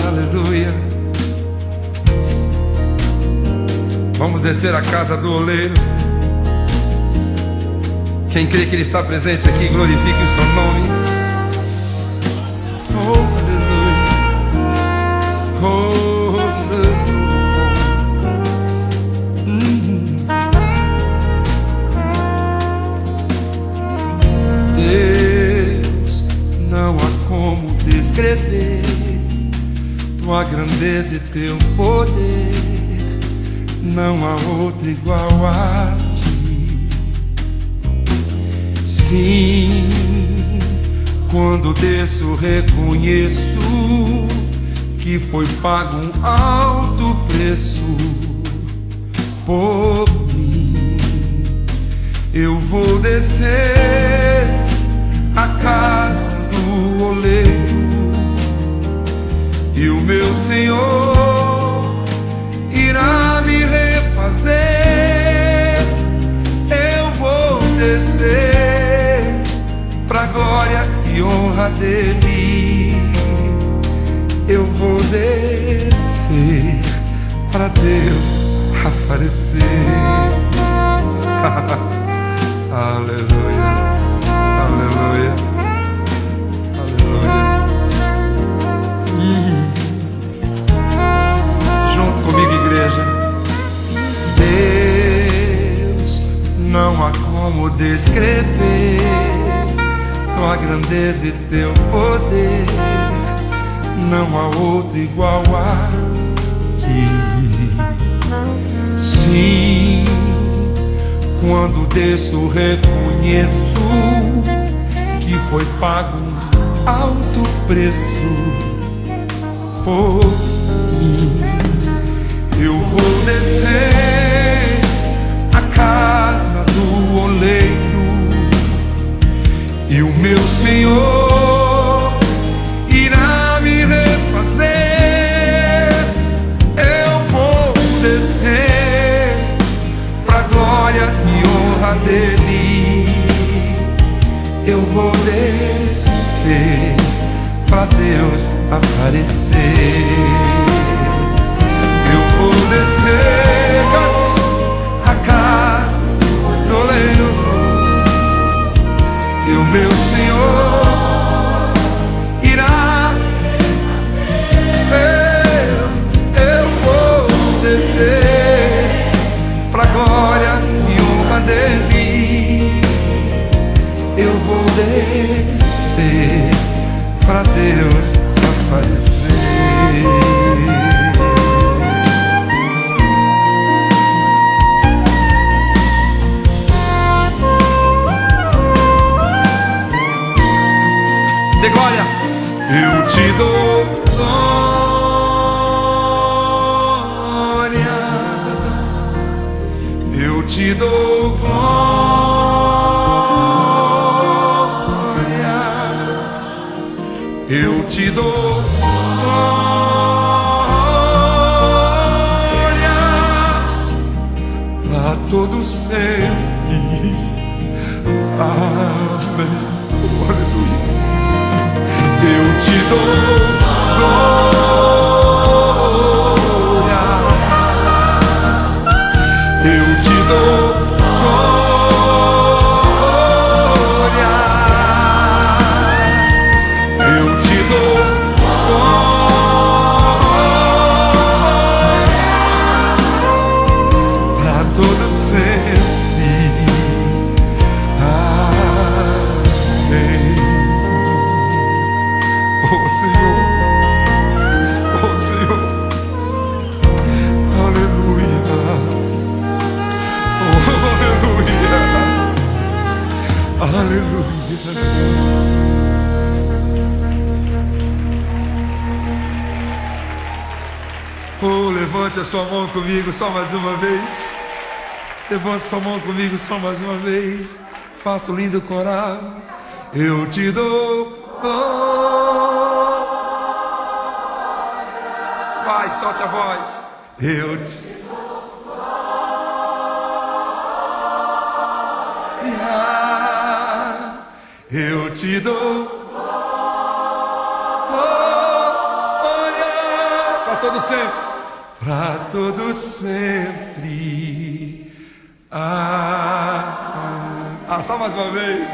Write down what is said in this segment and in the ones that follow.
Aleluia. Vamos descer à casa do oleiro. Quem crê que Ele está presente aqui, glorifique o seu nome. Oh, aleluia. Oh, Deus, não há como descrever tua grandeza e teu poder. Não há outro igual a ti. Sim, quando desço reconheço que foi pago um alto preço por mim. Eu vou descer à casa do oleiro e o meu Senhor irá me refazer. Eu vou descer pra glória e honra dele. Eu vou descer pra Deus aparecer. Aleluia, aleluia, aleluia. Junto comigo, igreja. Deus, não há como descrever tua grandeza e teu poder. Não há outro igual a ti. Sim, quando desço reconheço que foi pago um alto preço por mim. Eu vou descer à casa do oleiro e o meu Senhor irá me refazer. Eu vou descer pra glória e honra dele. Eu vou descer pra Deus aparecer. Eu vou descer a casa do oleiro e o meu Senhor irá. Eu vou descer pra glória e honra dele. Eu vou descer pra Deus aparecer. De glória, eu te dou glória, eu te dou glória, eu te dou glória pra todo sempre. Amém. Aleluia. Eu te dou glória, eu te dou glória, eu te dou glória pra todo sempre. Amém. Oh Senhor, oh Senhor, aleluia, oh aleluia, aleluia. Oh, levante a sua mão comigo só mais uma vez. Levante sua mão comigo só mais uma vez. Faça um lindo coral. Eu te dou glória. Vai, solte a voz. Eu te dou glória. eu te dou glória para todo sempre, para todo sempre. Só mais uma vez.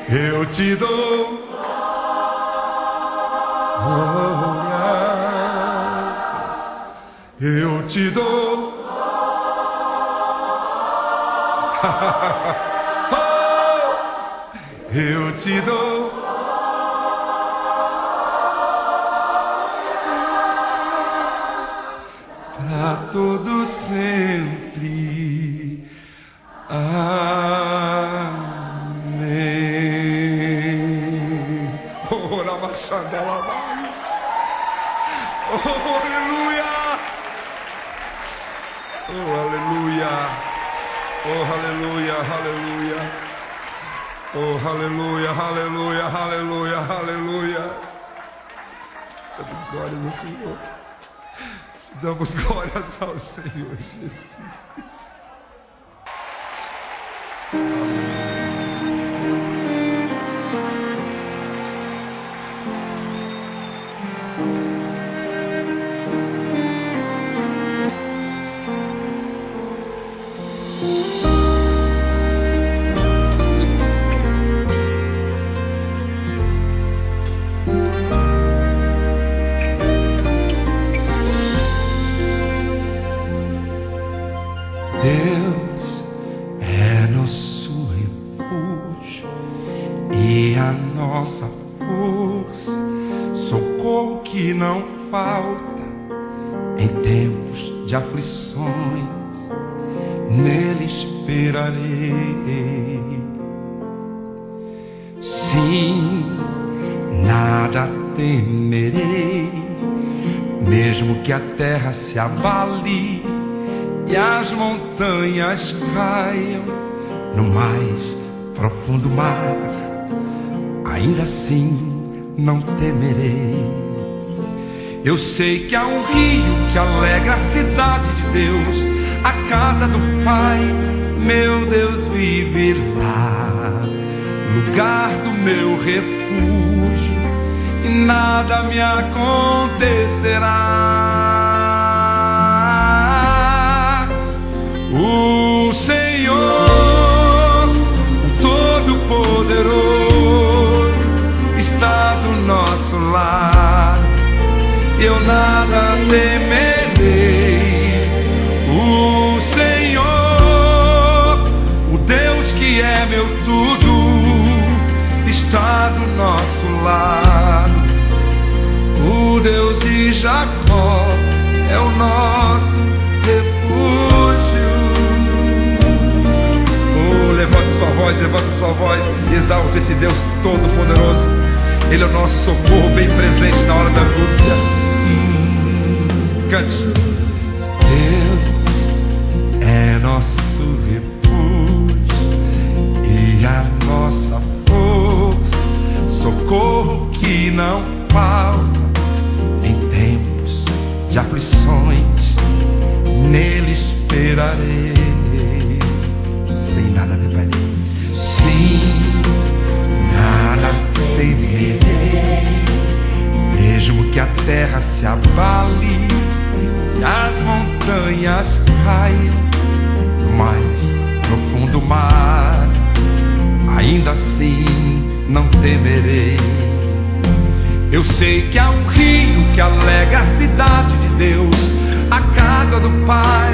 Eu te dou glória, eu te dou eu te dou para todo sempre. Amém. Oh, Ramachandalabai. Oh, aleluia. Oh, aleluia. Oh, aleluia, aleluia. Oh, aleluia, aleluia, aleluia, aleluia. Damos glórias ao Senhor. Damos glórias ao Senhor Jesus Cristo. Deus é nosso refúgio e a nossa força, socorro que não falta em tempos de aflições, nele esperarei. Sim, nada temerei, mesmo que a terra se abale e as montanhas caiam no mais profundo mar, ainda assim não temerei. Eu sei que há um rio que alegra a cidade de Deus, a casa do Pai, meu Deus vive lá, lugar do meu refúgio, e nada me acontecerá. O Senhor, o Todo-Poderoso, está do nosso lado, eu nada temerei. O Senhor, o Deus que é meu tudo, está do nosso lado. O Deus de Jacó é o nosso refúgio. Levante sua voz e exalte esse Deus Todo-Poderoso. Ele é o nosso socorro bem presente na hora da angústia. Cante. Deus é nosso refúgio e a nossa força, socorro que não falta em tempos de aflições, nele esperarei. Sem nada temerei, sem nada temerei, mesmo que a terra se abale e as montanhas caiam no mais profundo mar, ainda assim não temerei. Eu sei que há um rio que alegra a cidade de Deus, a casa do Pai,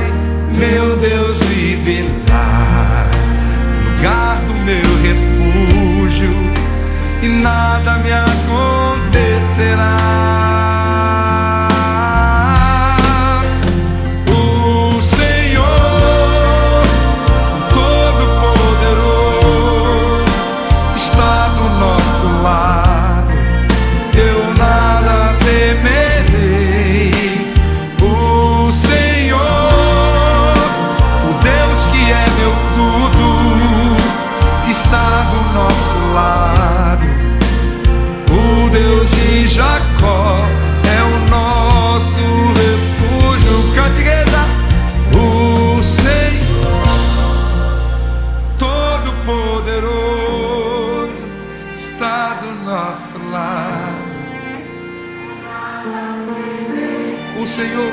meu Deus vive lá, lugar do meu refúgio, e nada me acontecerá. O Senhor, o Todo-Poderoso, está do nosso lado, eu nada temerei. O Senhor, o Deus que é meu tudo, está do nosso lado. O Deus de Jacó o Senhor,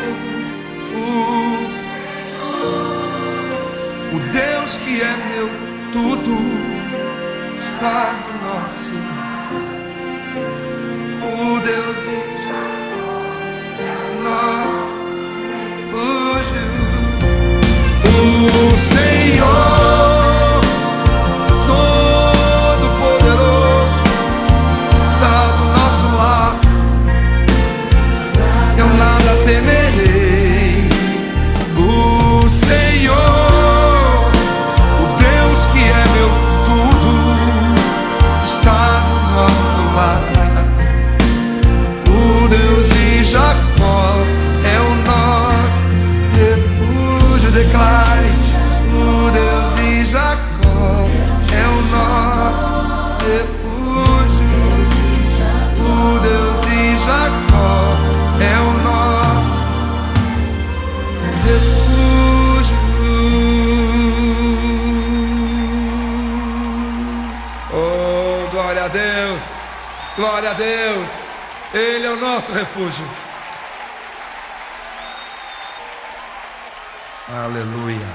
o Deus que é meu tudo, está no nosso lar. O Deus de nós fugiu. O Senhor Todo-Poderoso está do nosso lado. Eu nada temerei. O Senhor, o Deus que é meu tudo, está do nosso lado. O Deus de Jacó é o nosso refúgio. Declare: o Deus de Jacó é o nosso refúgio. O Deus de Jacó é o nosso refúgio. Oh, glória a Deus, glória a Deus. Ele é o nosso refúgio. Aleluia.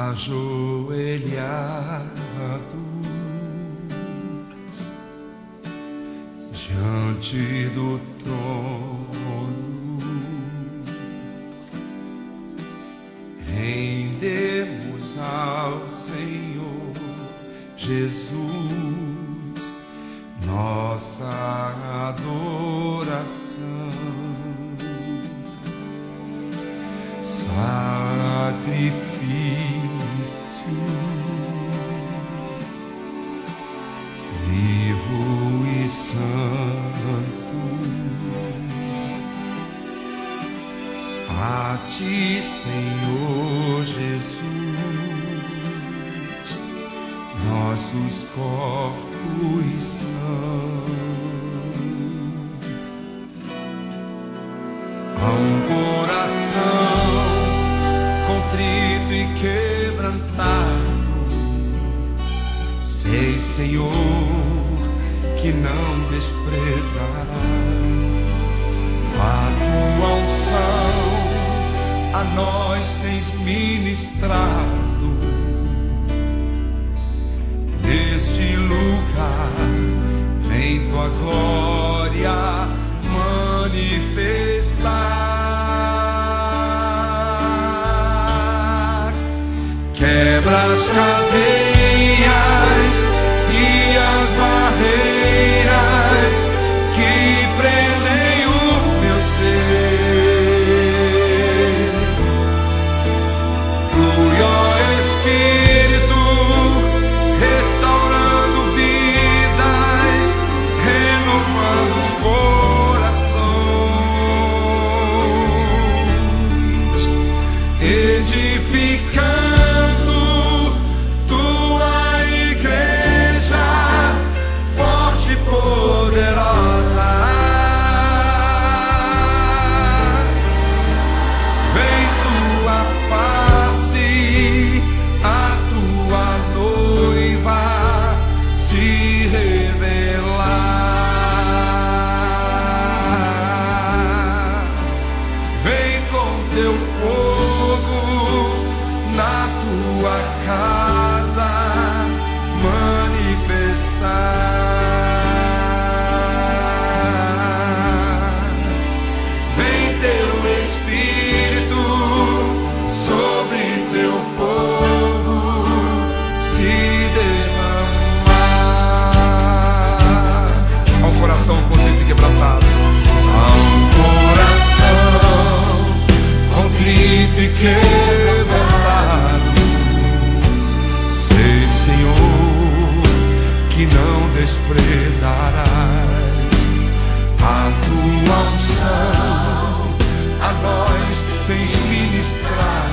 Ajoelhados diante do trono, rendemos ao Senhor Jesus nossa adoração. Sacrifício vivo e santo a ti, Senhor Jesus, nossos corpos são. A um coração contrito e quebrantado, sei, Senhor, que não desprezarás. A tua unção a nós tens ministrado. Neste lugar vem tua glória manifestar. Quebra as cadeias e as barreiras que prendem o meu ser. Flui, ó Espírito, restaurando vidas, renovando os corações, edificando tua igreja forte e poderosa. Vem tua face, a tua noiva se revelar. Vem com teu fogo na tua casa manifestar. Vem teu Espírito sobre teu povo se derramar. Há um coração contrito e quebrantado. Há um coração contrito e quebrantado, sei, Senhor, que não desprezarás. A tua unção a nós tens ministrado.